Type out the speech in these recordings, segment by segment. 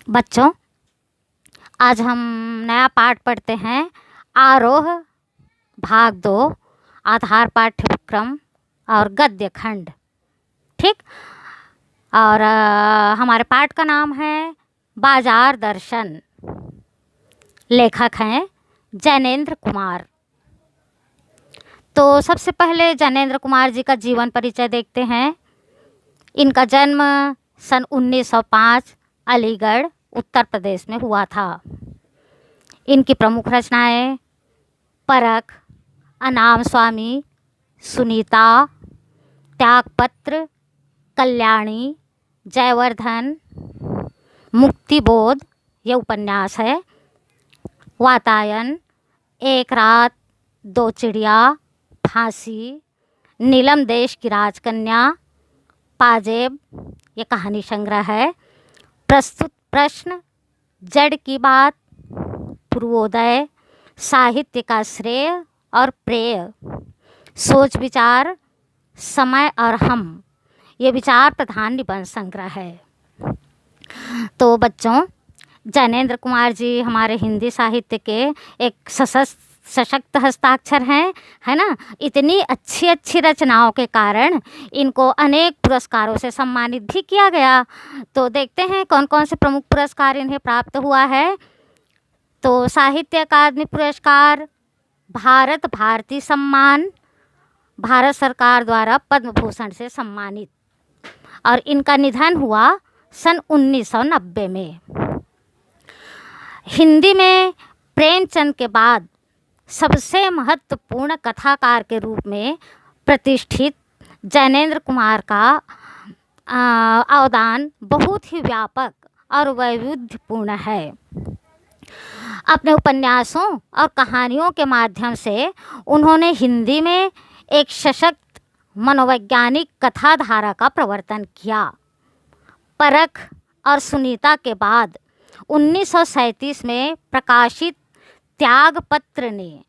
बच्चों, आज हम नया पाठ पढ़ते हैं। आरोह भाग 2, आधार पाठ्यक्रम और गद्य खंड। ठीक। और हमारे पाठ का नाम है बाजार दर्शन। लेखक हैं जैनेंद्र कुमार। तो सबसे पहले जैनेंद्र कुमार जी का जीवन परिचय देखते हैं। इनका जन्म सन 1905 अलीगढ़ उत्तर प्रदेश में हुआ था। इनकी प्रमुख रचनाएं परख, अनाम स्वामी, सुनीता, त्यागपत्र, कल्याणी, जयवर्धन, मुक्तिबोध ये उपन्यास है, वातायन, एक रात दो चिड़िया, फांसी, नीलम देश की राजकन्या, पाजेब ये कहानी संग्रह है, प्रस्तुत प्रश्न, जड़ की बात, पूर्वोदय, साहित्य का श्रेय और प्रेय, सोच विचार, समय और हम ये विचार प्रधान निबंध संग्रह है। तो बच्चों, जैनेंद्र कुमार जी हमारे हिंदी साहित्य के एक सशक्त हस्ताक्षर हैं, है ना। इतनी अच्छी अच्छी रचनाओं के कारण इनको अनेक पुरस्कारों से सम्मानित भी किया गया। तो देखते हैं कौन कौन से प्रमुख पुरस्कार इन्हें प्राप्त हुआ है। तो साहित्य अकादमी पुरस्कार, भारत भारती सम्मान, भारत सरकार द्वारा पद्म भूषण से सम्मानित, और इनका निधन हुआ सन 1990 में। हिंदी में प्रेमचंद के बाद सबसे महत्वपूर्ण कथाकार के रूप में प्रतिष्ठित जैनेंद्र कुमार का अवदान बहुत ही व्यापक और वैविध्यपूर्ण है। अपने उपन्यासों और कहानियों के माध्यम से उन्होंने हिंदी में एक सशक्त मनोवैज्ञानिक कथाधारा का प्रवर्तन किया। परख और सुनीता के बाद 1937 में प्रकाशित त्यागपत्र ने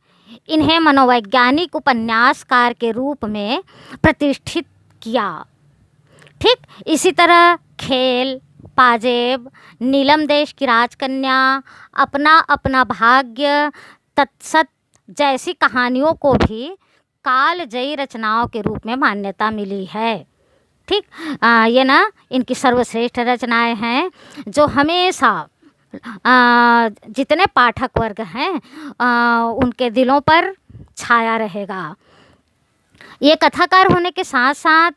इन्हें मनोवैज्ञानिक उपन्यासकार के रूप में प्रतिष्ठित किया। ठीक इसी तरह खेल, पाजेब, नीलम देश की राजकन्या, अपना अपना भाग्य, तत्सत जैसी कहानियों को भी कालजयी रचनाओं के रूप में मान्यता मिली है। ठीक, ये ना इनकी सर्वश्रेष्ठ रचनाएं हैं जो हमेशा जितने पाठक वर्ग हैं उनके दिलों पर छाया रहेगा। ये कथाकार होने के साथ साथ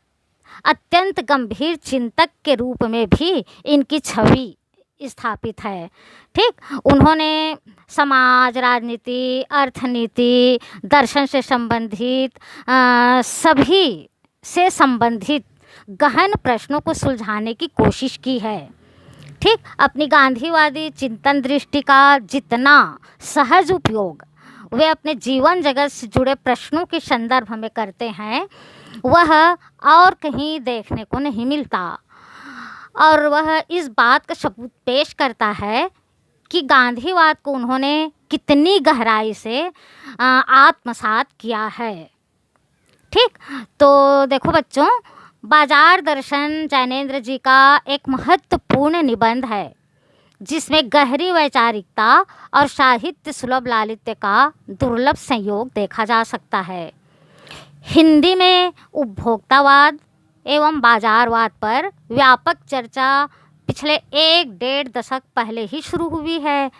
अत्यंत गंभीर चिंतक के रूप में भी इनकी छवि स्थापित है। ठीक, उन्होंने समाज, राजनीति, अर्थनीति, दर्शन से संबंधित सभी से संबंधित गहन प्रश्नों को सुलझाने की कोशिश की है। ठीक, अपनी गांधीवादी चिंतन दृष्टि का जितना सहज उपयोग वे अपने जीवन जगत से जुड़े प्रश्नों के संदर्भ में करते हैं वह और कहीं देखने को नहीं मिलता, और वह इस बात का सबूत पेश करता है कि गांधीवाद को उन्होंने कितनी गहराई से आत्मसात किया है। ठीक, तो देखो बच्चों, बाजार दर्शन जैनेंद्र जी का एक महत्वपूर्ण निबंध है जिसमें गहरी वैचारिकता और साहित्य सुलभ लालित्य का दुर्लभ संयोग देखा जा सकता है। हिंदी में उपभोक्तावाद एवं बाजारवाद पर व्यापक चर्चा पिछले 1-1.5 दशक पहले ही शुरू हुई है,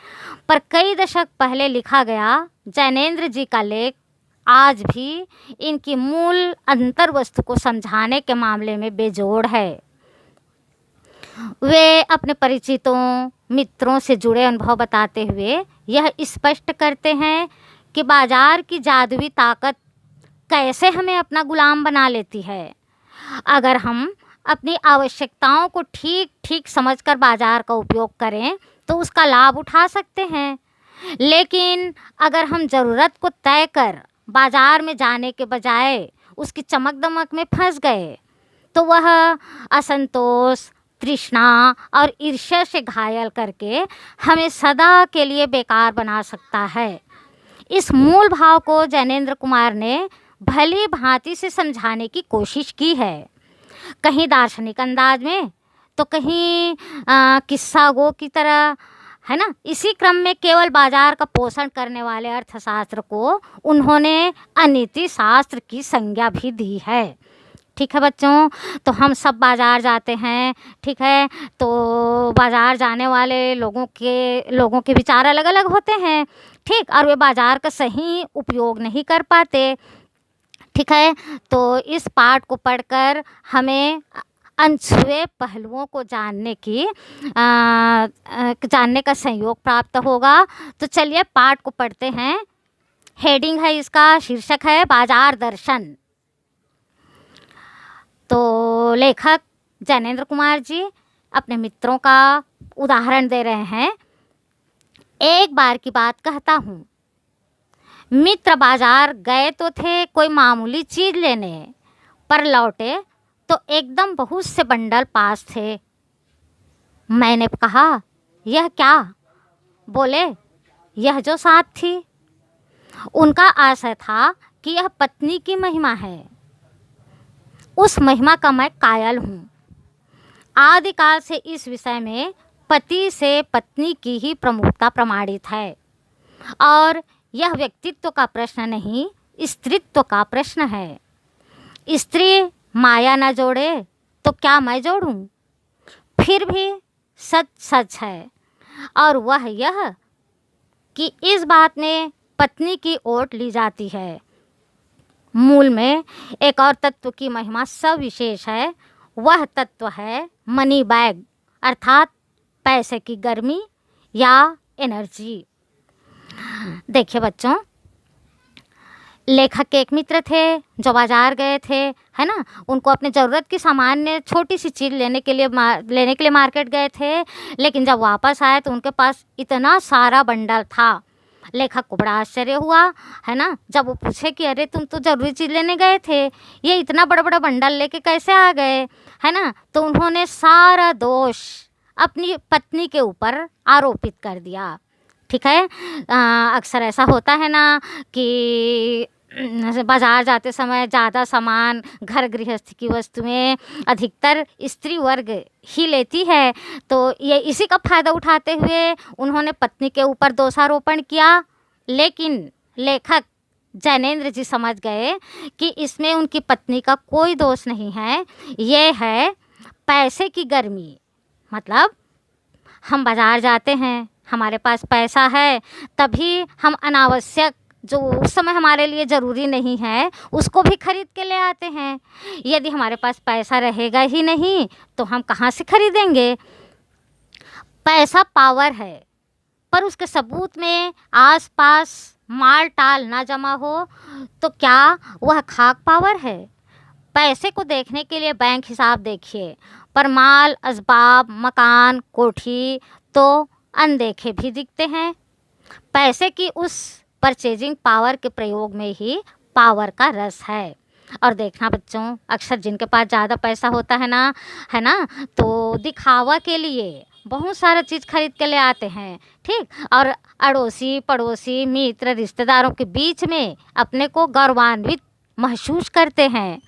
पर कई दशक पहले लिखा गया जैनेंद्र जी का लेख आज भी इनकी मूल अंतर वस्तु को समझाने के मामले में बेजोड़ है। वे अपने परिचितों, मित्रों से जुड़े अनुभव बताते हुए यह स्पष्ट करते हैं कि बाजार की जादुई ताकत कैसे हमें अपना गुलाम बना लेती है। अगर हम अपनी आवश्यकताओं को ठीक ठीक समझकर बाजार का उपयोग करें तो उसका लाभ उठा सकते हैं, लेकिन अगर हम ज़रूरत को तय कर बाजार में जाने के बजाय उसकी चमक दमक में फंस गए तो वह असंतोष, तृष्णा और ईर्ष्या से घायल करके हमें सदा के लिए बेकार बना सकता है। इस मूल भाव को जैनेंद्र कुमार ने भली भांति से समझाने की कोशिश की है, कहीं दार्शनिक अंदाज में तो कहीं किस्सा गो की तरह, है ना। इसी क्रम में केवल बाजार का पोषण करने वाले अर्थशास्त्र को उन्होंने अनीति शास्त्र की संज्ञा भी दी है। ठीक है बच्चों, तो हम सब बाज़ार जाते हैं, ठीक है। तो बाज़ार जाने वाले लोगों के विचार अलग अलग होते हैं, ठीक, और वे बाज़ार का सही उपयोग नहीं कर पाते, ठीक है। तो इस पाठ को पढ़कर हमें अनछुए पहलुओं को जानने का संयोग प्राप्त होगा। तो चलिए पाठ को पढ़ते हैं। हेडिंग है इसका, शीर्षक है बाजार दर्शन। तो लेखक जैनेंद्र कुमार जी अपने मित्रों का उदाहरण दे रहे हैं। एक बार की बात कहता हूँ, मित्र बाजार गए तो थे कोई मामूली चीज़ लेने, पर लौटे तो एकदम बहुत से बंडल पास थे। मैंने कहा, यह क्या? बोले, यह जो साथ थी। उनका आशय था कि यह पत्नी की महिमा है। उस महिमा का मैं कायल हूँ। आदिकाल से इस विषय में पति से पत्नी की ही प्रमुखता प्रमाणित है, और यह व्यक्तित्व का प्रश्न नहीं, स्त्रीत्व का प्रश्न है। स्त्री माया न जोड़े तो क्या मैं जोड़ूं? फिर भी सच सच है, और वह यह कि इस बात में पत्नी की ओट ली जाती है। मूल में एक और तत्व की महिमा सविशेष है। वह तत्व है मनी बैग, अर्थात पैसे की गर्मी या एनर्जी। देखिए बच्चों, लेखक के एक मित्र थे जो बाजार गए थे, है ना। उनको अपने ज़रूरत की सामान्य छोटी सी चीज़ लेने के लिए मार्केट गए थे, लेकिन जब वापस आए तो उनके पास इतना सारा बंडल था। लेखक को बड़ा आश्चर्य हुआ, है ना, जब वो पूछे कि अरे तुम तो ज़रूरी चीज़ लेने गए थे, ये इतना बड़ा बड़ा बंडल लेके कैसे आ गए, है ना। तो उन्होंने सारा दोष अपनी पत्नी के ऊपर आरोपित कर दिया। ठीक है। अक्सर ऐसा होता है ना कि बाज़ार जाते समय ज़्यादा सामान, घर गृहस्थी की वस्तुएं अधिकतर स्त्री वर्ग ही लेती है। तो ये इसी का फ़ायदा उठाते हुए उन्होंने पत्नी के ऊपर दोषारोपण किया। लेकिन लेखक जैनेंद्र जी समझ गए कि इसमें उनकी पत्नी का कोई दोष नहीं है, ये है पैसे की गर्मी। मतलब हम बाज़ार जाते हैं, हमारे पास पैसा है, तभी हम अनावश्यक जो उस समय हमारे लिए ज़रूरी नहीं है उसको भी खरीद के ले आते हैं। यदि हमारे पास पैसा रहेगा ही नहीं तो हम कहाँ से खरीदेंगे। पैसा पावर है, पर उसके सबूत में आसपास माल टाल ना जमा हो तो क्या वह खाक पावर है। पैसे को देखने के लिए बैंक हिसाब देखिए, पर माल, असबाब, मकान, कोठी तो अनदेखे भी दिखते हैं। पैसे की उस परचेजिंग पावर के प्रयोग में ही पावर का रस है। और देखना बच्चों, अक्सर जिनके पास ज़्यादा पैसा होता है ना, तो दिखावा के लिए बहुत सारा चीज़ खरीद के ले आते हैं, ठीक। और अड़ोसी पड़ोसी मित्र रिश्तेदारों के बीच में अपने को गौरवान्वित महसूस करते हैं।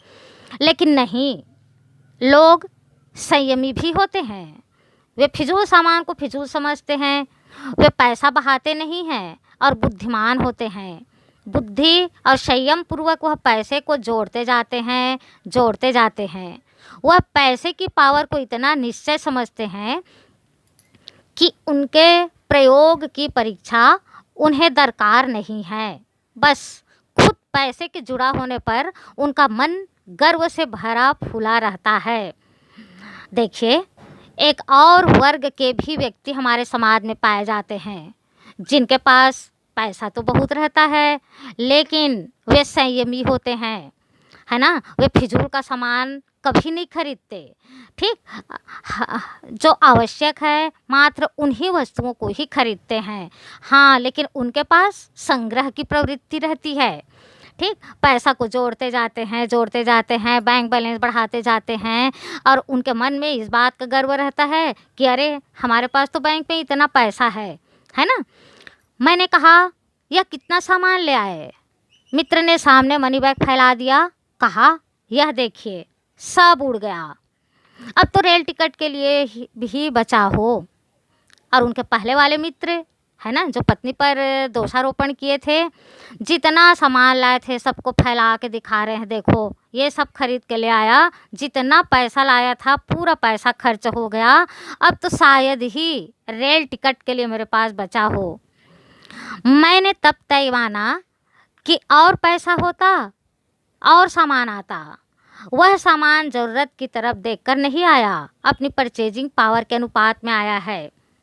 लेकिन नहीं, लोग संयमी भी होते हैं। वे फिजूल सामान को फिजूल समझते हैं। वे पैसा बहाते नहीं हैं और बुद्धिमान होते हैं। बुद्धि और संयम पूर्वक वह पैसे को जोड़ते जाते हैं। वह पैसे की पावर को इतना निश्चय समझते हैं कि उनके प्रयोग की परीक्षा उन्हें दरकार नहीं है। बस खुद पैसे के जुड़ा होने पर उनका मन गर्व से भरा फूला रहता है। देखिए, एक और वर्ग के भी व्यक्ति हमारे समाज में पाए जाते हैं, जिनके पास पैसा तो बहुत रहता है लेकिन वे संयमी होते हैं, है ना। वे फिजूल का सामान कभी नहीं खरीदते, ठीक। जो आवश्यक है मात्र उन्हीं वस्तुओं को ही खरीदते हैं। हाँ, लेकिन उनके पास संग्रह की प्रवृत्ति रहती है, ठीक। पैसा को जोड़ते जाते हैं, बैंक बैलेंस बढ़ाते जाते हैं, और उनके मन में इस बात का गर्व रहता है कि अरे हमारे पास तो बैंक में इतना पैसा है ना। मैंने कहा, यह कितना सामान ले आए? मित्र ने सामने मनी बैग फैला दिया, कहा, यह देखिए सब उड़ गया। अब तो रेल टिकट के लिए भी बचा हो। और उनके पहले वाले मित्र है ना, जो पत्नी पर दोषारोपण किए थे, जितना सामान लाए थे सबको फैला के दिखा रहे हैं, देखो ये सब खरीद के ले आया, जितना पैसा लाया था पूरा पैसा खर्च हो गया, अब तो शायद ही रेल टिकट के लिए मेरे पास बचा हो। मैंने तब तय माना कि और पैसा होता और सामान आता। वह सामान ज़रूरत की तरफ देखकर नहीं आया, अपनी परचेजिंग पावर के अनुपात में आया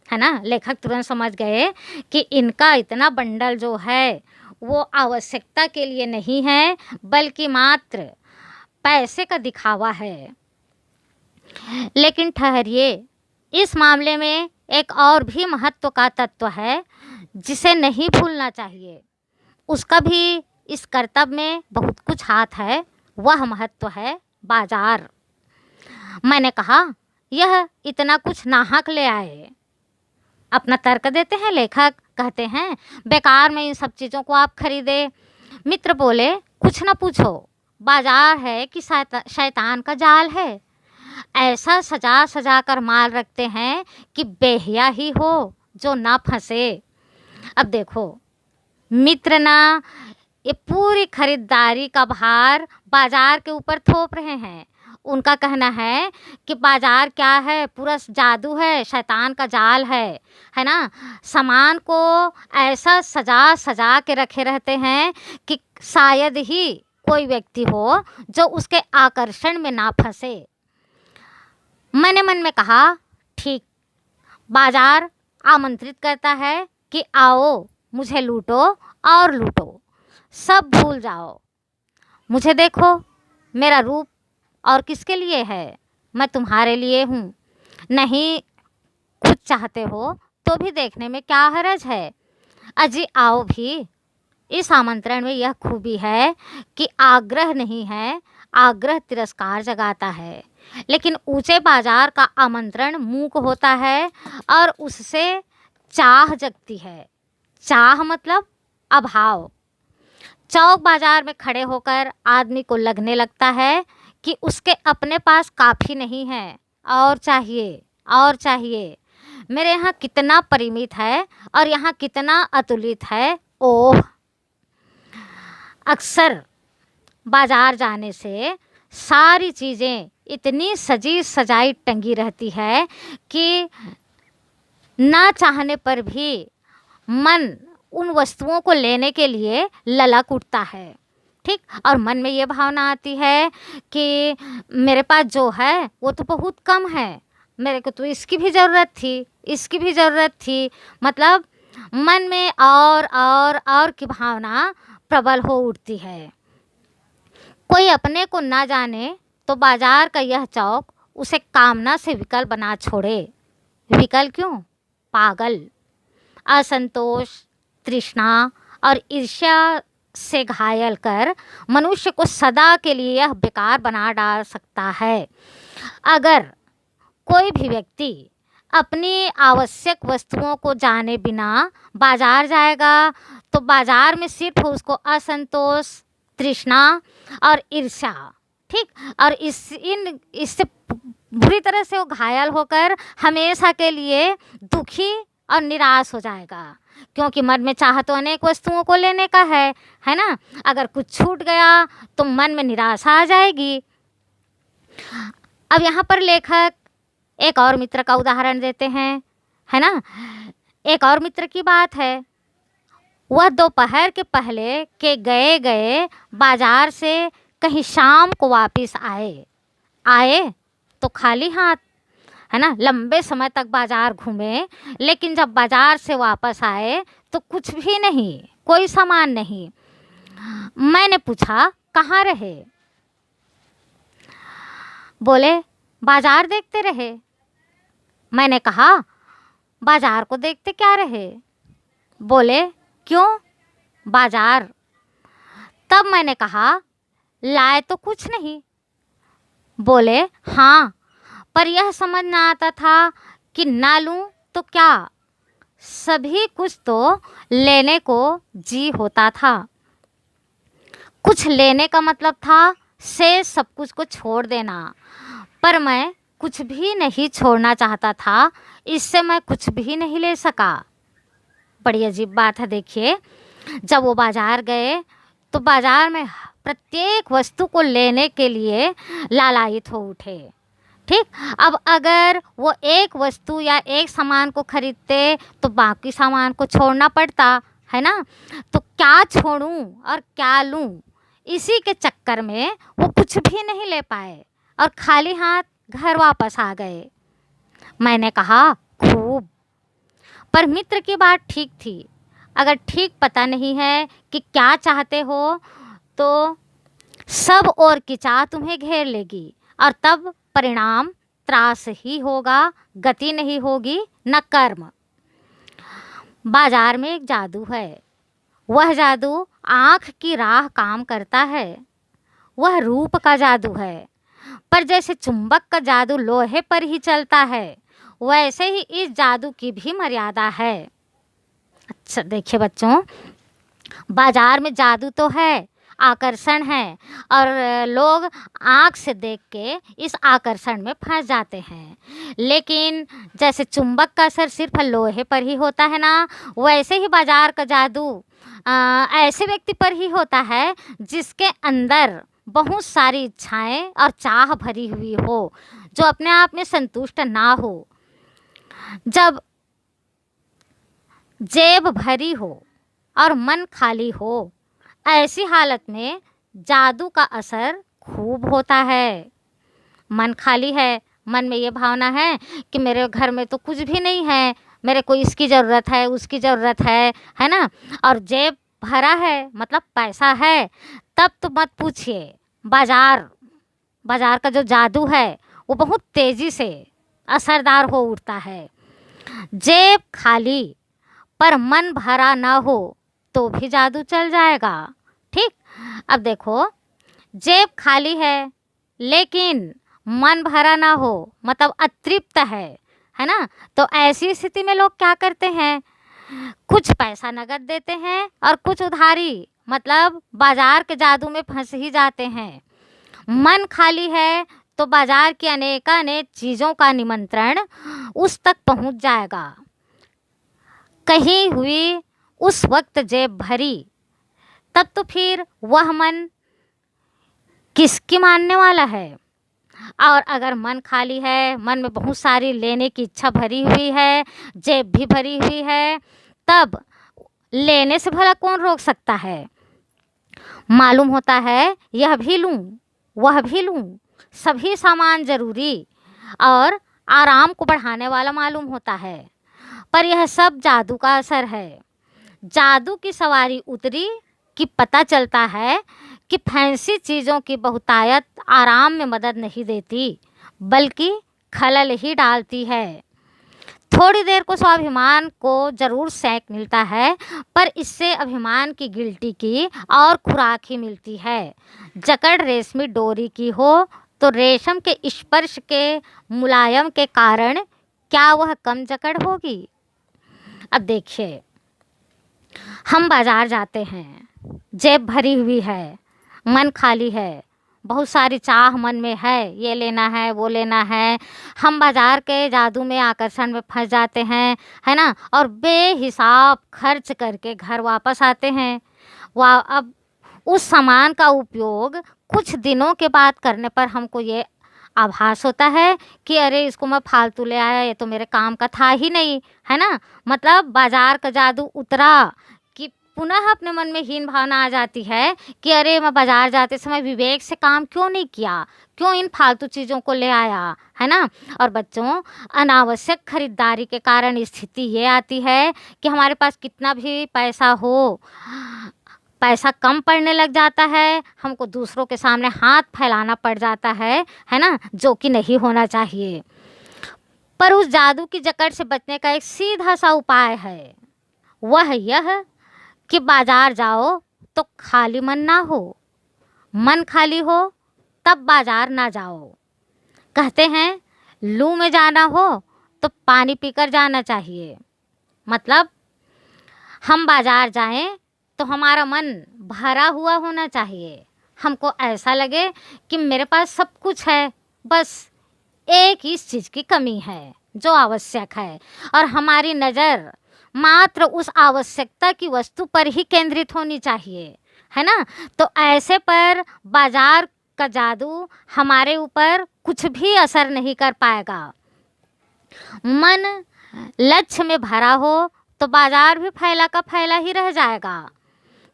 है ना। लेखक तुरंत समझ गए कि इनका इतना बंडल जो है वो आवश्यकता के लिए नहीं है, बल्कि मात्र पैसे का दिखावा है। लेकिन ठहरिए, इस मामले में एक और भी महत्व का तत्व है जिसे नहीं भूलना चाहिए। उसका भी इस कर्तव्य में बहुत कुछ हाथ है। वह महत्व है बाजार। मैंने कहा, यह इतना कुछ नाहक ले आए। अपना तर्क देते हैं लेखक, कहते हैं बेकार में इन सब चीज़ों को आप खरीदे। मित्र बोले, कुछ न पूछो, बाजार है कि शैतान का जाल है। ऐसा सजा सजा कर माल रखते हैं कि बेहिया ही हो जो ना फंसे। अब देखो, मित्र ना ये पूरी खरीदारी का भार बाजार के ऊपर थोप रहे हैं। उनका कहना है कि बाजार क्या है, पूरा जादू है, शैतान का जाल है ना। सामान को ऐसा सजा सजा के रखे रहते हैं कि शायद ही कोई व्यक्ति हो जो उसके आकर्षण में ना फंसे। मैंने मन में कहा, ठीक, बाजार आमंत्रित करता है कि आओ मुझे लूटो और लूटो, सब भूल जाओ। मुझे देखो, मेरा रूप और किसके लिए है, मैं तुम्हारे लिए हूँ। नहीं खुद चाहते हो तो भी देखने में क्या हर्ज है। अजी आओ भी। इस आमंत्रण में यह खूबी है कि आग्रह नहीं है, आग्रह तिरस्कार जगाता है। लेकिन ऊंचे बाजार का आमंत्रण मूक होता है और उससे चाह जगती है। चाह मतलब अभाव। चौक बाजार में खड़े होकर आदमी को लगने लगता है कि उसके अपने पास काफ़ी नहीं है, और चाहिए और चाहिए। मेरे यहाँ कितना परिमित है और यहाँ कितना अतुलित है। ओह, अक्सर बाजार जाने से सारी चीज़ें इतनी सजी सजाई टंगी रहती है कि ना चाहने पर भी मन उन वस्तुओं को लेने के लिए ललक उठता है। ठीक, और मन में ये भावना आती है कि मेरे पास जो है वो तो बहुत कम है, मेरे को तो इसकी भी ज़रूरत थी, इसकी भी ज़रूरत थी। मतलब मन में और की भावना प्रबल हो उठती है। कोई अपने को ना जाने तो बाजार का यह चौक उसे कामना से विकल बना छोड़े। विकल क्यों? पागल। असंतोष, तृष्णा और ईर्ष्या से घायल कर मनुष्य को सदा के लिए यह बेकार बना डाल सकता है। अगर कोई भी व्यक्ति अपनी आवश्यक वस्तुओं को जाने बिना बाजार जाएगा तो बाजार में सिर्फ उसको असंतोष, तृष्णा और ईर्ष्या, ठीक, और इससे बुरी तरह से वो घायल होकर हमेशा के लिए दुखी और निराश हो जाएगा। क्योंकि मन में चाह तो अनेक वस्तुओं को लेने का है ना। अगर कुछ छूट गया तो मन में निराशा आ जाएगी। अब यहाँ पर लेखक एक और मित्र का उदाहरण देते हैं, है ना। एक और मित्र की बात है। वह दोपहर के पहले के गए बाजार से कहीं शाम को वापस आए तो खाली हाथ, है ना। लंबे समय तक बाजार घूमे, लेकिन जब बाजार से वापस आए तो कुछ भी नहीं, कोई सामान नहीं। मैंने पूछा, कहाँ रहे? बोले, बाजार देखते रहे। मैंने कहा, बाजार को देखते क्या रहे? बोले, क्यों? बाजार। तब मैंने कहा, लाए तो कुछ नहीं। बोले, हाँ, पर यह समझ ना आता था कि ना लूं तो क्या, सभी कुछ तो लेने को जी होता था। कुछ लेने का मतलब था से सब कुछ को छोड़ देना, पर मैं कुछ भी नहीं छोड़ना चाहता था, इससे मैं कुछ भी नहीं ले सका। बड़ी अजीब बात है। देखिए, जब वो बाज़ार गए तो बाज़ार में प्रत्येक वस्तु को लेने के लिए लालायित हो उठे। ठीक, अब अगर वो एक वस्तु या एक सामान को खरीदते तो बाकी सामान को छोड़ना पड़ता है ना। तो क्या छोड़ूं और क्या लूं, इसी के चक्कर में वो कुछ भी नहीं ले पाए और खाली हाथ घर वापस आ गए। मैंने कहा, खूब। पर मित्र की बात ठीक थी। अगर ठीक पता नहीं है कि क्या चाहते हो तो सब और की चाह तुम्हें घेर लेगी और तब परिणाम त्रास ही होगा, गति नहीं होगी, न कर्म। बाजार में एक जादू है। वह जादू आँख की राह काम करता है। वह रूप का जादू है। पर जैसे चुंबक का जादू लोहे पर ही चलता है, वैसे ही इस जादू की भी मर्यादा है। अच्छा देखिए बच्चों, बाजार में जादू तो है, आकर्षण है, और लोग आँख से देख के इस आकर्षण में फंस जाते हैं। लेकिन जैसे चुंबक का असर सिर्फ लोहे पर ही होता है ना, वैसे ही बाजार का जादू ऐसे व्यक्ति पर ही होता है जिसके अंदर बहुत सारी इच्छाएं और चाह भरी हुई हो, जो अपने आप में संतुष्ट ना हो। जब जेब भरी हो और मन खाली हो, ऐसी हालत में जादू का असर खूब होता है। मन खाली है, मन में ये भावना है कि मेरे घर में तो कुछ भी नहीं है, मेरे को इसकी ज़रूरत है, उसकी ज़रूरत है ना। और जेब भरा है, मतलब पैसा है, तब तो मत पूछिए। बाजार का जो जादू है वो बहुत तेज़ी से असरदार हो उठता है। जेब खाली पर मन भरा ना हो तो भी जादू चल जाएगा। ठीक, अब देखो, जेब खाली है लेकिन मन भरा ना हो, मतलब अतृप्त है ना। तो ऐसी स्थिति में लोग क्या करते हैं, कुछ पैसा नगद देते हैं और कुछ उधारी, मतलब बाजार के जादू में फंस ही जाते हैं। मन खाली है तो बाजार की अनेकानेक चीज़ों का निमंत्रण उस तक पहुंच जाएगा। कहीं हुई उस वक्त जेब भरी, तब तो फिर वह मन किसकी मानने वाला है। और अगर मन खाली है, मन में बहुत सारी लेने की इच्छा भरी हुई है, जेब भी भरी हुई है, तब लेने से भला कौन रोक सकता है। मालूम होता है यह भी लूं, वह भी लूं, सभी सामान ज़रूरी और आराम को बढ़ाने वाला मालूम होता है। पर यह सब जादू का असर है। जादू की सवारी उतरी कि पता चलता है कि फैंसी चीज़ों की बहुतायत आराम में मदद नहीं देती, बल्कि खलल ही डालती है। थोड़ी देर को स्वाभिमान को ज़रूर सेंक मिलता है, पर इससे अभिमान की गिल्टी की और खुराक ही मिलती है। जकड़ रेशमी डोरी की हो तो रेशम के स्पर्श के मुलायम के कारण क्या वह कम जकड़ होगी। अब देखिए, हम बाज़ार जाते हैं, जेब भरी हुई है, मन खाली है, बहुत सारी चाह मन में है, ये लेना है, वो लेना है। हम बाज़ार के जादू में, आकर्षण में फंस जाते हैं, है ना, और बेहिसाब खर्च करके घर वापस आते हैं। वाह, अब उस सामान का उपयोग कुछ दिनों के बाद करने पर हमको ये आभास होता है कि अरे इसको मैं फालतू ले आया, ये तो मेरे काम का था ही नहीं, है ना। मतलब बाजार का जादू उतरा कि पुनः अपने मन में हीन भावना आ जाती है कि अरे मैं बाजार जाते समय विवेक से काम क्यों नहीं किया, क्यों इन फालतू चीज़ों को ले आया, है ना। और बच्चों, अनावश्यक खरीदारी के कारण स्थिति ये आती है कि हमारे पास कितना भी पैसा हो, पैसा कम पड़ने लग जाता है, हमको दूसरों के सामने हाथ फैलाना पड़ जाता है ना, जो कि नहीं होना चाहिए। पर उस जादू की जकड़ से बचने का एक सीधा सा उपाय है, वह यह कि बाजार जाओ तो खाली मन ना हो, मन खाली हो तब बाजार ना जाओ। कहते हैं लू में जाना हो तो पानी पीकर जाना चाहिए। मतलब हम बाजार जाएं तो हमारा मन भरा हुआ होना चाहिए, हमको ऐसा लगे कि मेरे पास सब कुछ है, बस एक ही चीज़ की कमी है जो आवश्यक है, और हमारी नज़र मात्र उस आवश्यकता की वस्तु पर ही केंद्रित होनी चाहिए, है ना। तो ऐसे पर बाजार का जादू हमारे ऊपर कुछ भी असर नहीं कर पाएगा। मन लक्ष्य में भरा हो तो बाजार भी फैला का फैला ही रह जाएगा,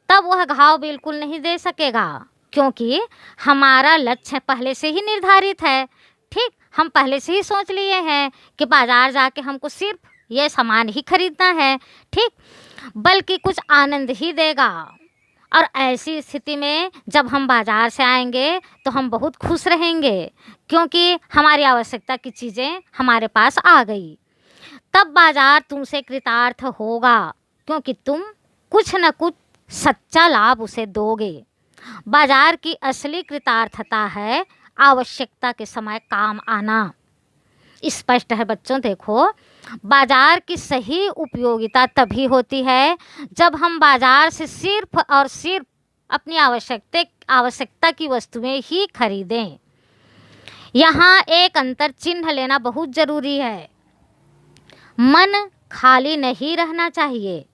तब वह घाव बिल्कुल नहीं दे सकेगा, क्योंकि हमारा लक्ष्य पहले से ही निर्धारित है। ठीक, हम पहले से ही सोच लिए हैं कि बाजार जाके हमको सिर्फ ये सामान ही खरीदना है, ठीक, बल्कि कुछ आनंद ही देगा। और ऐसी स्थिति में जब हम बाजार से आएंगे तो हम बहुत खुश रहेंगे, क्योंकि हमारी आवश्यकता की चीज़ें हमारे पास आ गई। तब बाजार तुमसे कृतार्थ होगा, क्योंकि तुम कुछ न कुछ सच्चा लाभ उसे दोगे। बाजार की असली कृतार्थता है आवश्यकता के समय काम आना। स्पष्ट है बच्चों, देखो, बाजार की सही उपयोगिता तभी होती है जब हम बाजार से सिर्फ और सिर्फ अपनी आवश्यकता की वस्तुएं ही खरीदें। यहाँ एक अंतर चिन्ह लेना बहुत ज़रूरी है। मन खाली नहीं रहना चाहिए,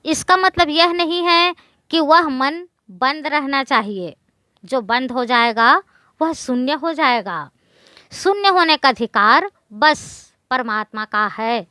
इसका मतलब यह नहीं है कि वह मन बंद रहना चाहिए। जो बंद हो जाएगा वह शून्य हो जाएगा। शून्य होने का अधिकार बस परमात्मा का है।